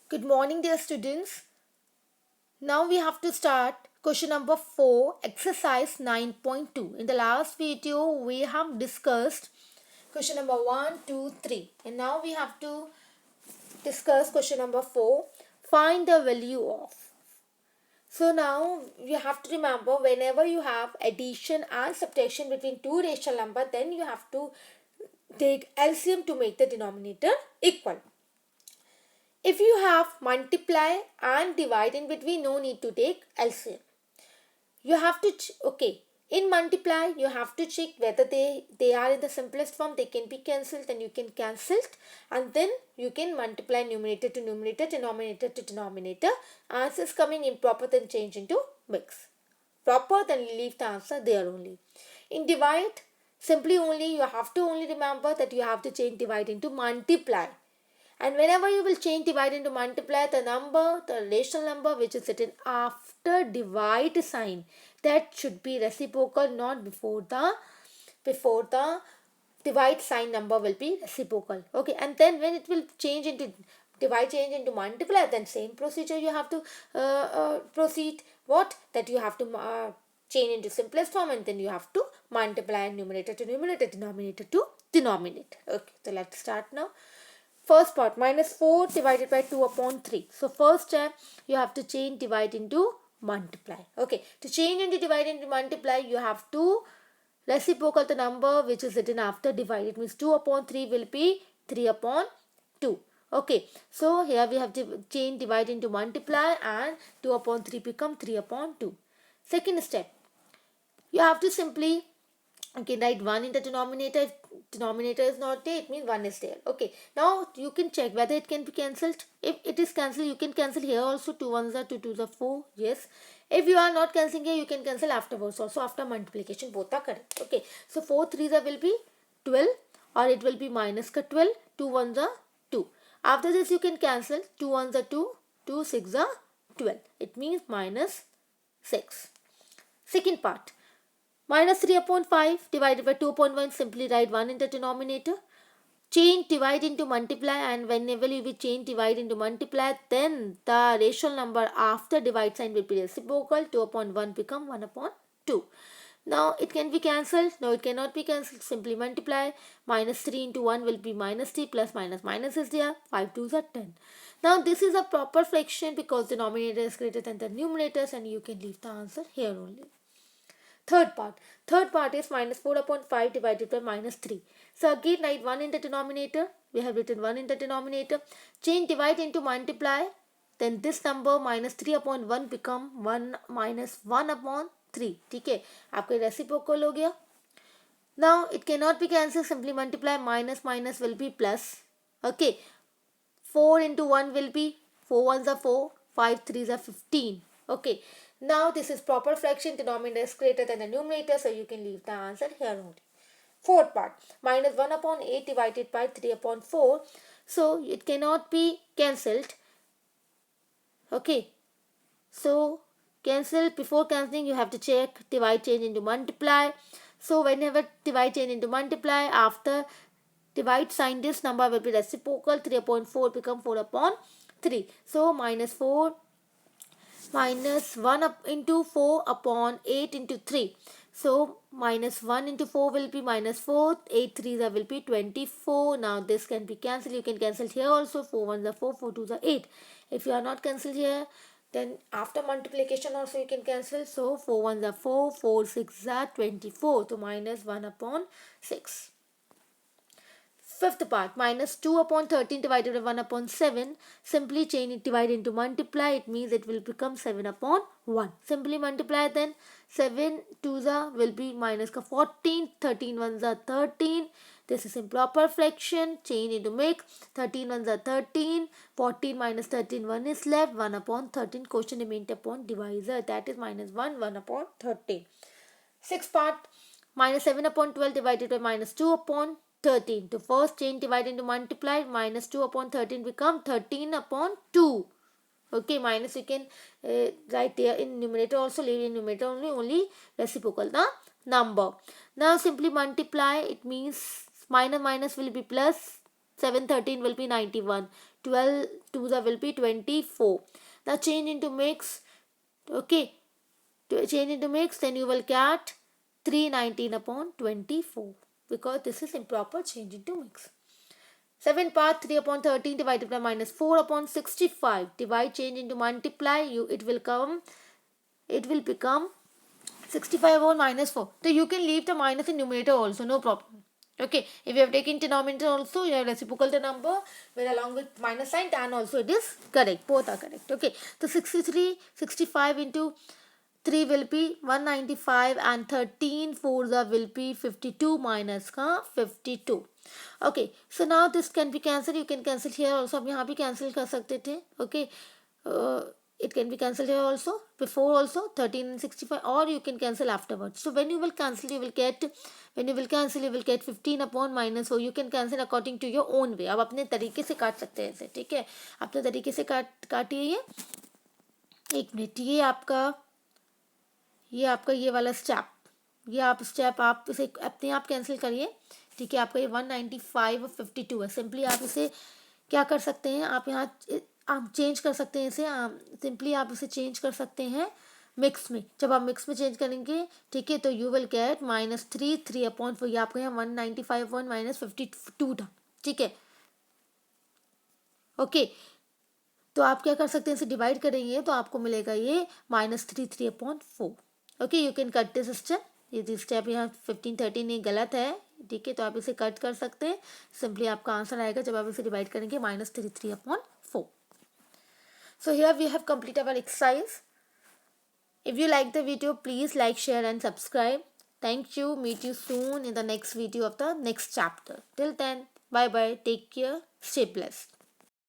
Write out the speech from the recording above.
Good morning, dear students. Now we have to start question number 4, exercise 9.2. In the last video, we have discussed question number 1, 2, 3. And now we have to discuss question number 4, find the value of. So now you have to remember whenever you have addition and subtraction between two rational numbers, then you have to take LCM to make the denominator equal. If you have multiply and divide in between, no need to take LCM. You have to, in multiply, you have to check whether they are in the simplest form, they can be cancelled, then you can cancel it. And then you can multiply numerator to numerator, denominator to denominator. Answer is coming improper, then change into mix. Proper, then you leave the answer there only. In divide, simply only you have to only remember that you have to change divide into multiply. And whenever you will change divide into multiply, the number, the rational number which is written after divide sign, that should be reciprocal, not before the divide sign number will be reciprocal. Okay, and then when it will change into divide, change into multiply, then same procedure you have to proceed. What? That you have to change into simplest form, and then you have to multiply numerator to numerator, denominator to denominator. Okay, so let's start now. First part, minus 4 divided by 2 upon 3. So first step, you have to change divide into multiply. Okay, to change into divide into multiply, you have to reciprocal the number which is written after divide. It means 2 upon 3 will be 3 upon 2. Okay, so here we have to change divide into multiply, and 2 upon 3 become 3 upon 2. Second step, you have to simply write 1 in the denominator. If denominator is not there, it means 1 is there. Okay, now you can check whether it can be cancelled. If it is cancelled, you can cancel here also. 2 ones are 2 twos are 4. Yes. If you are not cancelling here, you can cancel afterwards also. After multiplication, both are correct. Okay, so 4 threes will be 12, or it will be minus 12. 2 ones are 2. After this, you can cancel. 2 ones are 2. 2 6 are 12. It means minus 6. Second part. Minus 3 upon 5 divided by 2 upon 1, simply write 1 in the denominator. Change divide into multiply, and whenever you will change divide into multiply, then the rational number after divide sign will be reciprocal. 2 upon 1 become 1 upon 2. Now it can be cancelled. No, it cannot be cancelled. Simply multiply. Minus 3 into 1 will be minus 3, plus minus minus is there. 5 twos are 10. Now this is a proper fraction because the denominator is greater than the numerators, and you can leave the answer here only. Third part is minus 4 upon 5 divided by minus 3. So again write 1 in the denominator. We have written 1 in the denominator. Change divide into multiply. Then this number minus 3 upon 1 become 1 minus 1 upon 3. ठीक है, आपका reciprocal हो गया. Now it cannot be cancelled. Simply multiply. Minus minus will be plus. Okay, 4 into 1 will be 4 ones are 4, 5 threes are 15. Okay, now this is proper fraction. Denominator is greater than the numerator, so you can leave the answer here only. Fourth part, minus 1 upon 8 divided by 3 upon 4. So it cannot be cancelled. Okay, so cancel. Before cancelling, you have to check divide change into multiply. So whenever divide change into multiply, after divide sign, this number will be reciprocal. 3 upon 4 become 4 upon 3. So minus 4 minus 1 up into 4 upon 8 into 3. So minus 1 into 4 will be minus 4. 8 3s will be 24. Now this can be cancelled. You can cancel here also. 4 1s are 4, 4 2s are 8. If you are not cancelled here, then after multiplication also you can cancel. So 4 1s are 4, 4 6s are 24. So minus 1 upon 6. Fifth part, minus 2 upon 13 divided by 1 upon 7. Simply change it, divide into multiply. It means it will become 7 upon 1. Simply multiply, then 7 2s will be minus 14. 13 1s are 13. This is improper fraction. Change into mix. 13 1s are 13. 14 minus 13, 1 is left. 1 upon 13. Quotient remained upon divisor. That is minus 1, 1 upon 13. Sixth part, minus 7 upon 12 divided by minus 2 upon 13. To first change divide into multiply, minus 2 upon 13 become 13 upon 2. Okay, minus you can write there in numerator also, leave in numerator only reciprocal the number. Now simply multiply. It means minus minus will be plus. 7 13 will be 91. 12 2 will be 24. Now change into mix. Okay, to change into mix, then you will get 319 upon 24, because this is improper change into mix. 7 part 3 upon 13 divided by minus 4 upon 65. Divide, change into multiply. It will become 65 over minus 4. So you can leave the minus in numerator also, no problem. Okay, if you have taken denominator also, you have reciprocal the number, where along with minus sign, tan also it is correct. Both are correct. Okay, so 65 into 3 will be 195 and 13 4 will be 52 minus 52. Okay, so now this can be cancelled. You can cancel here also. आप यहाँ भी cancel कर सकते थे. Okay, it can be cancelled here also, before also 13 and 65, or you can cancel afterwards. So when you will cancel, you will get 15 upon minus 4. You can cancel according to your own way. आप अपने तरीके से काट सकते हैं ऐसे, ठीक है. अपने तरीके से काटिए. ये एक मिनट, ये आपका ये वाला स्टेप, ये आप स्टेप आप इसे अपने आप कैंसिल करिए, ठीक है. आपका ये 195 और 52 है. सिंपली आप इसे क्या कर सकते हैं, आप यहाँ आप चेंज कर सकते हैं इसे. सिंपली आप इसे चेंज कर सकते हैं मिक्स में. जब आप मिक्स में चेंज करेंगे, ठीक है, तो यू विल गेट -3 अपॉन 4. ये आपको यहाँ 195 वन -52 था, ठीक है. ओके, तो आप क्या कर सकते हैं, इसे डिवाइड करेंगे तो आपको मिलेगा ये -3 upon 4. Okay, you can cut this step. ये स्टेप यहाँ 15 13 ये गलत है, ठीक है, तो आप इसे कट कर सकते हैं. सिंपली आपका आंसर आएगा जब आप इसे डिवाइड करेंगे -3 upon 4. So here we have completed our exercise. If you like the video, please like, share and subscribe. Thank you. Meet you soon in the next video of the next chapter. Till then, bye bye. Take care. Stay blessed.